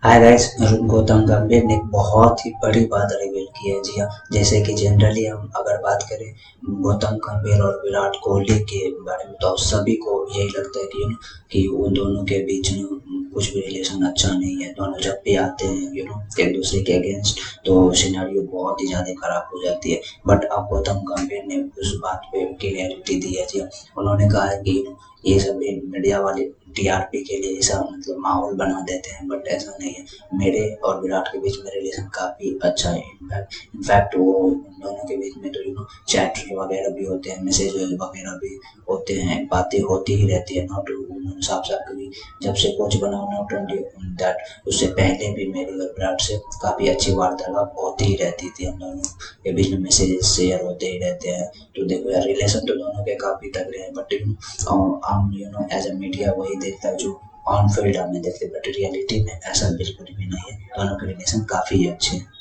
Hi guys. Gautam गंभीर ने एक बहुत ही बड़ी बात रिवील की है। जी हाँ, जैसे कि जनरली हम अगर बात करें गौतम गंभीर और विराट कोहली के बारे में, तो सभी को यही लगता है कि उन दोनों के बीच में कुछ भी रिलेशन अच्छा नहीं है। दोनों जब भी आते हैं एक दूसरे के अगेंस्ट, तो सिनेरियो बहुत ही ज़्यादा खराब हो जाती है। बट अब गौतम गंभीर ने उस बात पे क्लियरिटी दी है। जी हाँ, उन्होंने कहा है कि ये सभी मीडिया वाले टीआरपी के लिए ऐसा मतलब माहौल बना देते हैं, बट ऐसा नहीं है। मेरे और विराट के बीच में रिलेशन काफ़ी अच्छा है। इनफैक्ट वो उन दोनों के बीच में तो चैट वगैरह भी होते हैं, मैसेज वगैरह भी होते हैं, बातें होती ही रहती है। नॉट साफ साफ कभी जब से कोच बना नॉट ओनली दैट, उससे पहले भी मेरी और विराट से काफ़ी अच्छी वार्तालाप होती ही रहती थी। हम दोनों के बीच में मैसेजेस शेयर होते ही रहते हैं। तो देखो यार, रिलेशन तो दोनों के काफ़ी तगड़े हैं, बट हम एज अ मीडिया वही देखता है जो ऑन फील्ड हमें देखते, बट रियलिटी में ऐसा बिल्कुल भी नहीं है। दोनों के रिलेशन काफ़ी अच्छे हैं।